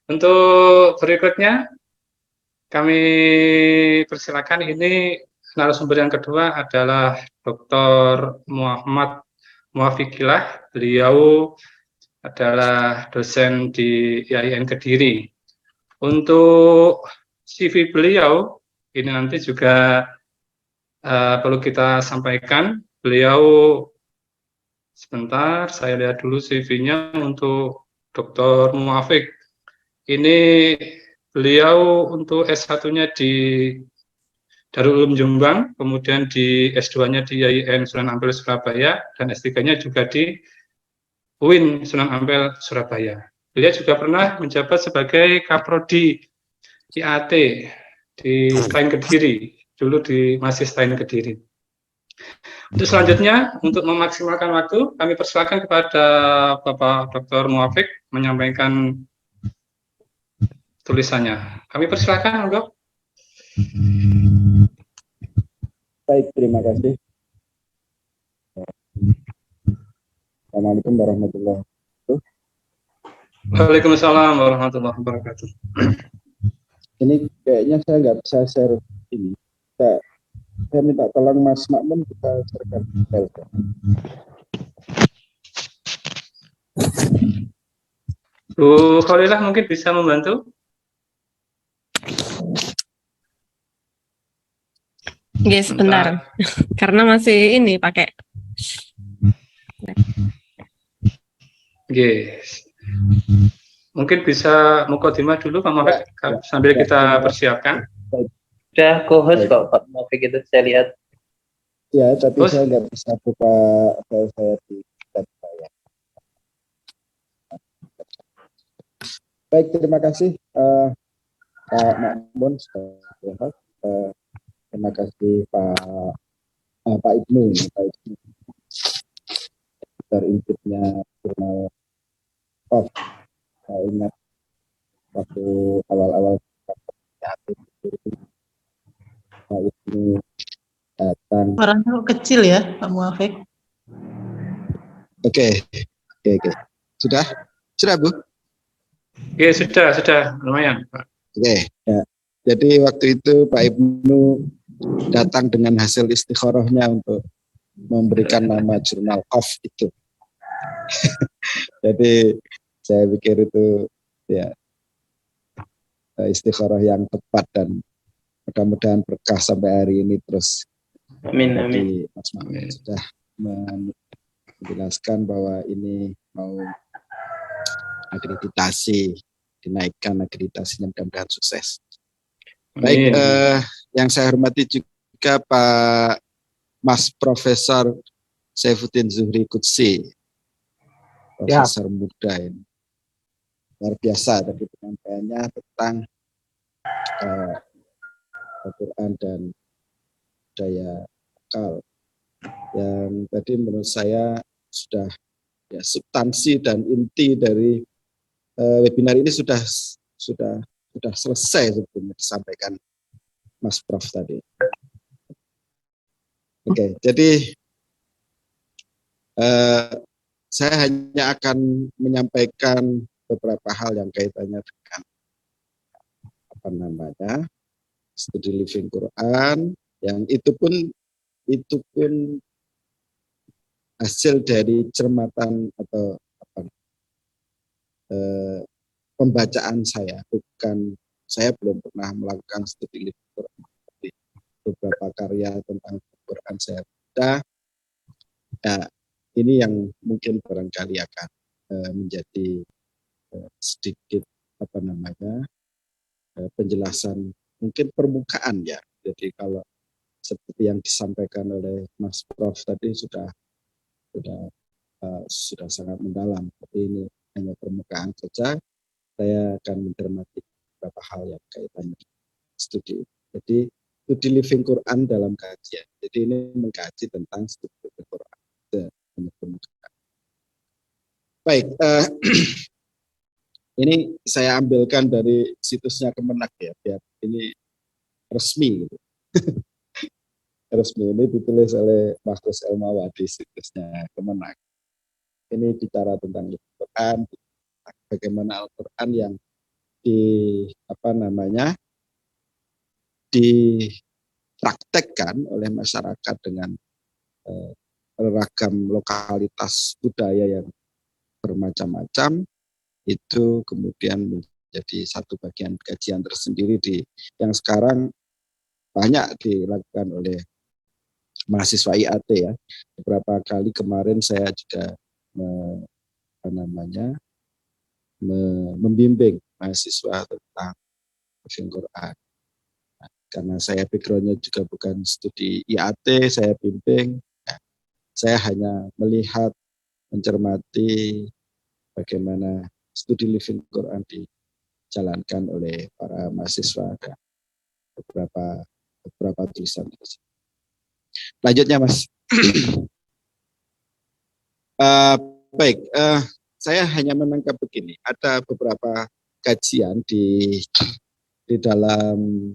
Untuk berikutnya kami persilakan, ini narasumber yang kedua adalah Dr. Muhammad Muafiqillah. Beliau adalah dosen di IAIN Kediri. Untuk CV beliau ini nanti juga perlu kita sampaikan. Beliau, sebentar saya lihat dulu CV-nya untuk Dr. Muafiq. Ini beliau untuk S1-nya di Darul Ulum Jombang, kemudian di S2-nya di IAIN Sunan Ampel Surabaya, dan S3-nya juga di UIN Sunan Ampel Surabaya. Beliau juga pernah menjabat sebagai Kaprodi IAT di Stain Kediri, dulu masih Stain Kediri. Untuk selanjutnya, untuk memaksimalkan waktu, kami persilakan kepada Bapak Dr. Muafiq menyampaikan tulisannya. Kami persilakan, Dok. Baik, terima kasih. Assalamualaikum warahmatullahi wabarakatuh. Waalaikumsalam warahmatullahi wabarakatuh. Ini kayaknya saya nggak bisa share ini. Saya minta tolong Mas Makmun kita sharekan file. Bu Khalilah mungkin bisa membantu? Yes, sebentar. Karena masih ini pakai. Yes. Mungkin bisa mukadimah dulu Pak Muhammad sambil kita persiapkan. Sudah co-host kok Pak Muafiq itu saya lihat. Ya, tapi saya nggak bisa buka file saya di tab saya. Baik, terima kasih Pak Makmun. Terima kasih Pak Ibnu. Inputnya jurnal Off. Saya ingat waktu awal-awal Pak Ibnu datang. Suaranya kecil ya Pak Muafiq. Oke. Sudah Bu? Ya sudah lumayan Pak. Oke. Ya. Jadi waktu itu Pak Ibnu datang dengan hasil istikharahnya untuk memberikan nama jurnal Off itu. Jadi saya pikir itu ya istikharah yang tepat dan mudah-mudahan berkah sampai hari ini terus. Amin. Mas Makmun sudah menjelaskan bahwa ini mau akreditasi, dinaikkan akreditasinya, mudah-mudahan sukses. Baik, yang saya hormati juga Pak Mas Profesor Saifuddin Zuhri Qudsi, Profesor muda ini. Luar biasa tadi penyampaiannya tentang Al-Quran dan budaya lokal. Yang tadi menurut saya sudah ya, substansi dan inti dari webinar ini sudah selesai sebetulnya disampaikan Mas Prof tadi. Oke, jadi saya hanya akan menyampaikan beberapa hal yang kaitannya dengan studi living Quran, yang itu pun hasil dari cermatan atau pembacaan saya, saya belum pernah melakukan studi living Quran, tapi beberapa karya tentang Quran saya baca. Ya, ini yang mungkin barangkali akan menjadi sedikit penjelasan mungkin permukaan ya. Jadi kalau seperti yang disampaikan oleh Mas Prof tadi sudah sangat mendalam. Tapi ini hanya permukaan saja. Saya akan mencermati beberapa hal yang kaitannya studi. Jadi studi living Quran dalam kajian. Jadi ini mengkaji tentang studi living Quran. Baik, ini saya ambilkan dari situsnya Kemenak ya, biar ini resmi gitu. Resmi, ini ditulis oleh Mahfuz Elmawa di situsnya Kemenak. Ini bicara tentang Al-Quran, bagaimana Al-Quran yang dipraktekkan oleh masyarakat dengan beragam lokalitas budaya yang bermacam-macam, itu kemudian menjadi satu bagian kajian tersendiri yang sekarang banyak dilakukan oleh mahasiswa IAT ya. Beberapa kali kemarin saya juga membimbing mahasiswa tentang living Quran. Karena saya backgroundnya juga bukan studi IAT, saya bimbing. Saya hanya melihat, mencermati bagaimana studi living Quran dijalankan oleh para mahasiswa dan beberapa tulisan. Lanjutnya, Mas. Baik, saya hanya menangkap begini. Ada beberapa kajian di dalam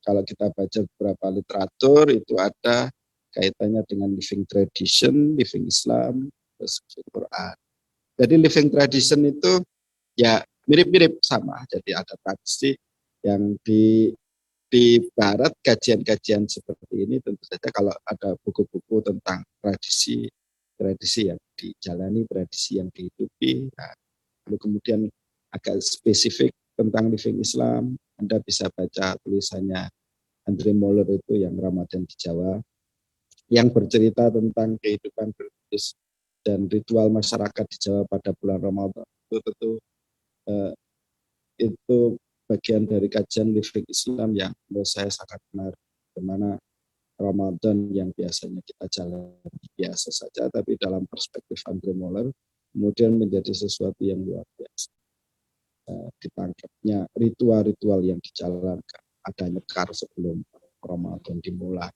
kalau kita baca beberapa literatur itu ada kaitannya dengan living tradition, living Islam, terus living Quran. Jadi living tradition itu ya mirip-mirip sama. Jadi ada tradisi yang di barat kajian-kajian seperti ini tentu saja kalau ada buku-buku tentang tradisi yang dijalani, tradisi yang dihidupi. Nah, lalu kemudian agak spesifik tentang living Islam, Anda bisa baca tulisannya Andre Moller itu yang Ramadan di Jawa, yang bercerita tentang kehidupan religius dan ritual masyarakat di Jawa pada bulan Ramadan. Itu bagian dari kajian living Islam yang menurut saya sangat menarik. Bagaimana Ramadan yang biasanya kita jalani biasa saja, tapi dalam perspektif Andre Moller kemudian menjadi sesuatu yang luar biasa. Ditangkapnya ritual-ritual yang dijalankan, ada nyekar sebelum Ramadan dimulai,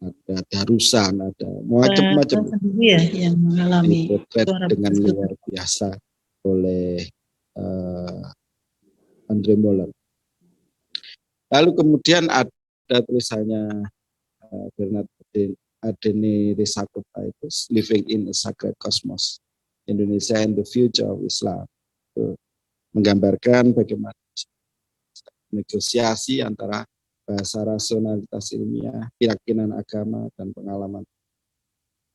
ada darusan, ada macam-macam ya, yang mengalami dipotret dengan luar biasa oleh Andre Moller. Lalu kemudian ada tulisannya Bernard Adeni Risakota itu Living in a Sacred Cosmos, Indonesia and the Future of Islam. Itu menggambarkan bagaimana negosiasi antara bahasa rasionalitas ilmiah, keyakinan agama, dan pengalaman.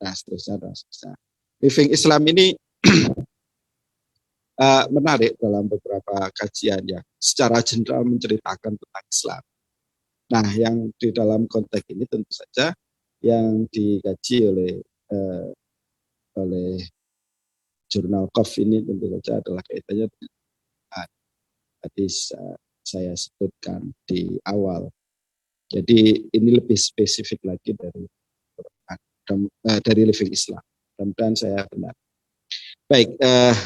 Nah, seterusnya. Living Islam ini menarik dalam beberapa kajian yang secara general menceritakan tentang Islam. Nah, yang di dalam konteks ini tentu saja yang dikaji oleh jurnal KOF ini tentu saja adalah kaitannya dengan tadi saya sebutkan di awal. Jadi ini lebih spesifik lagi dari living Islam. Mudah-mudahan saya benar. Baik,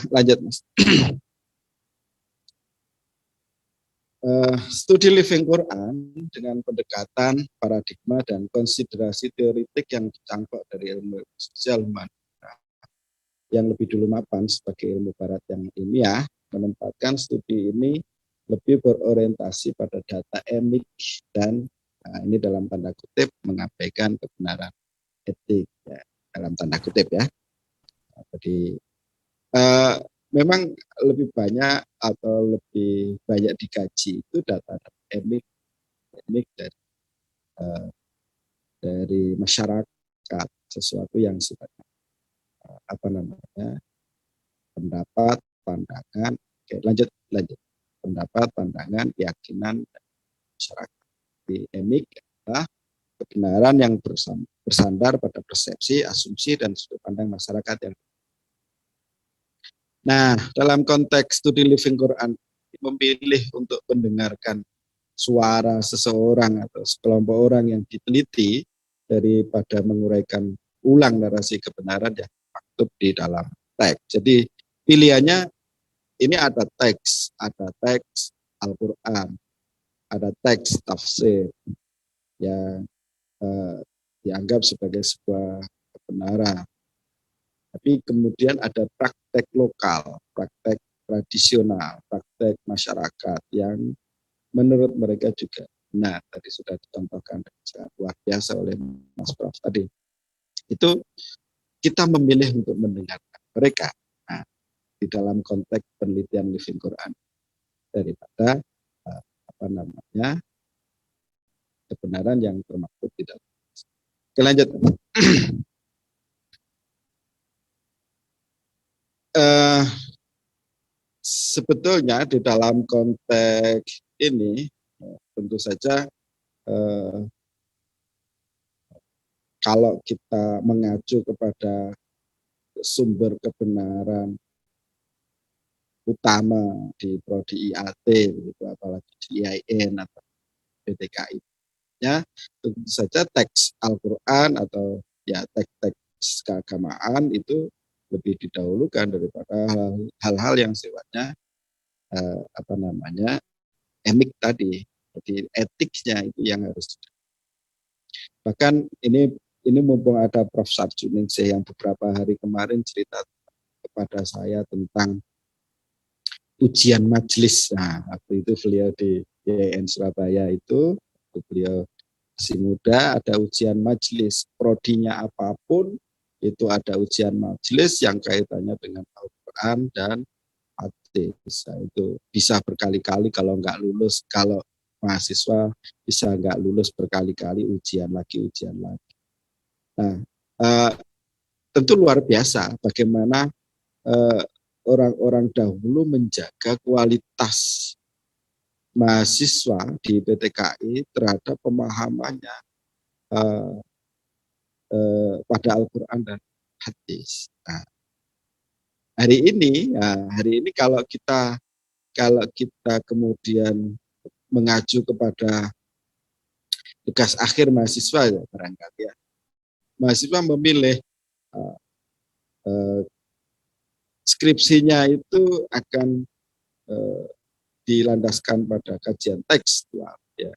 lanjut Mas. Studi living Quran dengan pendekatan paradigma dan konsiderasi teoritik yang dicangkok dari ilmu sosial humaniora yang lebih dulu mapan sebagai ilmu barat yang ilmiah, menempatkan studi ini lebih berorientasi pada data emik dan ini dalam tanda kutip mengabaikan kebenaran etik ya, dalam tanda kutip ya. Jadi memang lebih banyak atau lebih banyak dikaji itu data emik dari masyarakat, sesuatu yang sifatnya pendapat, pandangan. Oke, lanjut pendapat, pandangan, keyakinan masyarakat. Di emik adalah kebenaran yang bersandar pada persepsi, asumsi, dan sudut pandang masyarakat yang. Nah, dalam konteks studi living Quran, memilih untuk mendengarkan suara seseorang atau sekelompok orang yang diteliti daripada menguraikan ulang narasi kebenaran yang maktub di dalam teks. Jadi pilihannya ini ada teks Al-Quran, ada teks tafsir yang dianggap sebagai sebuah kebenaran. Tapi kemudian ada praktek lokal, praktek tradisional, praktek masyarakat yang menurut mereka juga benar. Tadi sudah dicontohkan sangat luar biasa oleh Mas Prof tadi. Itu kita memilih untuk mendengarkan mereka. Nah, di dalam konteks penelitian Living Quran daripada kebenaran yang termaktub di dalam. Oke, lanjut. Sebetulnya di dalam konteks ini tentu saja kalau kita mengacu kepada sumber kebenaran utama di prodi IAT, begitu, apalagi di IAIN atau PTKI, ya tentu saja teks Al-Quran atau ya teks keagamaan itu lebih didahulukan daripada hal-hal yang sifatnya emik tadi. Jadi etiknya itu yang harus. Bahkan ini mumpung ada Prof. Sarjuningsih yang beberapa hari kemarin cerita kepada saya tentang ujian majelis. Nah, waktu itu beliau di IAIN Surabaya itu beliau masih muda, ada ujian majelis. Prodinya apapun itu ada ujian majelis yang kaitannya dengan Al-Quran dan hadis. Nah, itu bisa berkali-kali kalau nggak lulus, kalau mahasiswa bisa nggak lulus berkali-kali, ujian lagi. Nah, tentu luar biasa bagaimana orang-orang dahulu menjaga kualitas mahasiswa di PTKI terhadap pemahamannya pada Al-Quran dan hadis. Nah, hari ini kalau kita kemudian mengacu kepada tugas akhir mahasiswa, ya barangkali ya, mahasiswa memilih skripsinya itu akan dilandaskan pada kajian tekstual, ya,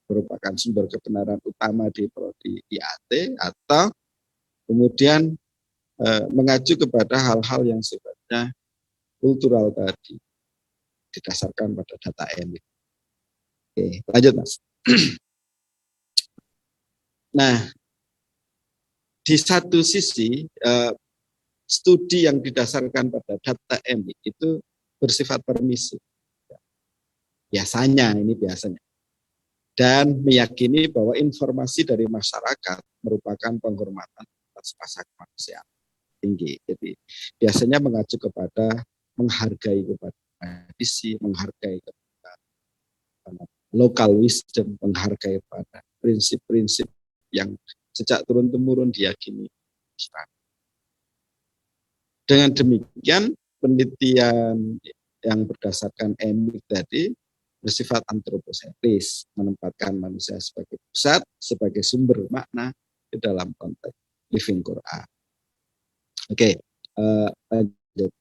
merupakan sumber kebenaran utama di prodi IAT, atau kemudian mengacu kepada hal-hal yang sifatnya kultural tadi, didasarkan pada data emik. Oke, lanjut Mas. Nah, di satu sisi studi yang didasarkan pada data emik itu bersifat permisif. Biasanya, dan meyakini bahwa informasi dari masyarakat merupakan penghormatan atas hak manusia tinggi. Jadi biasanya mengacu kepada menghargai kepada tradisi, menghargai kepada local wisdom, menghargai pada prinsip-prinsip yang sejak turun-temurun diyakini. Dengan demikian, penelitian yang berdasarkan emik tadi bersifat antroposentris, menempatkan manusia sebagai pusat, sebagai sumber makna di dalam konteks Living Quran. Oke, lanjut.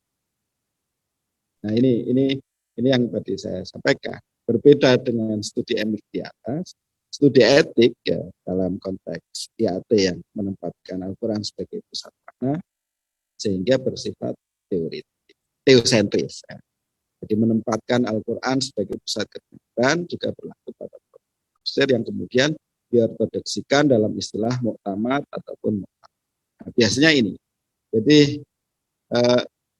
Nah, ini yang tadi saya sampaikan. Berbeda dengan studi emik di atas, studi etik ya, dalam konteks IAT yang menempatkan Al-Quran sebagai pusat makna, sehingga bersifat teosentris. Ya. Jadi menempatkan Al-Quran sebagai pusat kebenaran juga berlaku pada tafsir yang kemudian diortodoksikan dalam istilah muktamad ataupun muktamad. Nah, biasanya ini. Jadi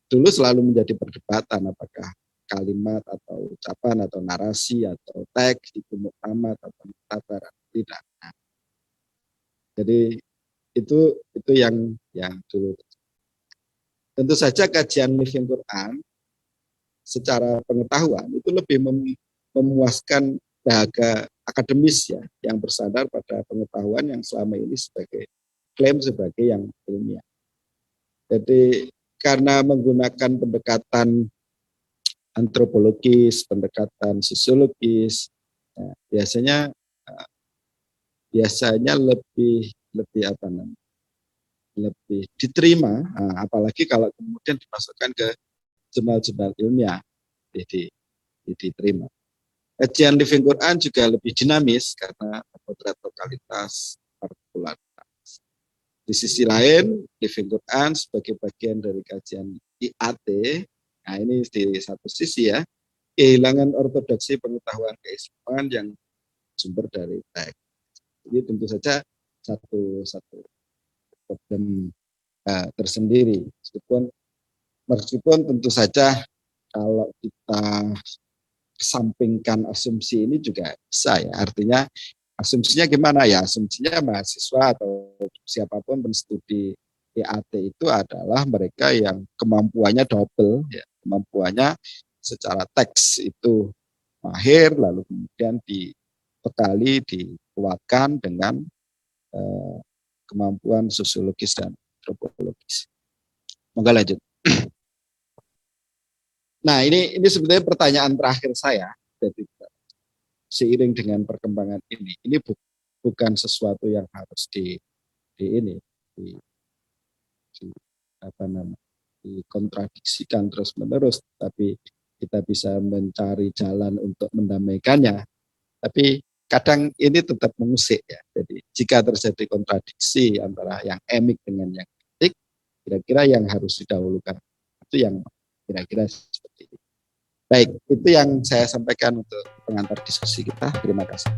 dulu selalu menjadi perdebatan apakah kalimat atau ucapan atau narasi atau teks itu muktamad atau muktabar atau tidak. Nah, jadi itu yang dulu. Tentu saja kajian Living Quran secara pengetahuan itu lebih memuaskan dahaga akademis ya, yang bersandar pada pengetahuan yang selama ini klaim sebagai yang ilmiah. Jadi karena menggunakan pendekatan antropologis, pendekatan sosiologis, ya, biasanya lebih lebih diterima, apalagi kalau kemudian dimasukkan ke jurnal-jurnal ilmiah, jadi diterima. Kajian Living Quran juga lebih dinamis karena potret lokalitas, partikularitas. Di sisi lain, Living Quran sebagai bagian dari kajian IAT, nah ini di satu sisi ya, kehilangan ortodoksi pengetahuan keislaman yang sumber dari teks. Jadi tentu saja satu problem tersendiri, meskipun Meskipun tentu saja kalau kita kesampingkan asumsi ini juga bisa ya. Artinya asumsinya gimana ya? Asumsinya mahasiswa atau siapapun penstudi IAT itu adalah mereka yang kemampuannya double ya. Kemampuannya secara teks itu mahir, lalu kemudian dibekali, dikuatkan dengan kemampuan sosiologis dan antropologis. Moga lanjut. Nah, ini sebetulnya pertanyaan terakhir saya. Jadi, seiring dengan perkembangan ini bukan sesuatu yang harus dikontradiksikan terus-menerus, tapi kita bisa mencari jalan untuk mendamaikannya. Tapi kadang ini tetap mengusik ya. Jadi jika terjadi kontradiksi antara yang emik dengan yang kritik, kira-kira yang harus didahulukan itu yang kira-kira seperti ini. Baik, itu yang saya sampaikan untuk pengantar diskusi kita. Terima kasih.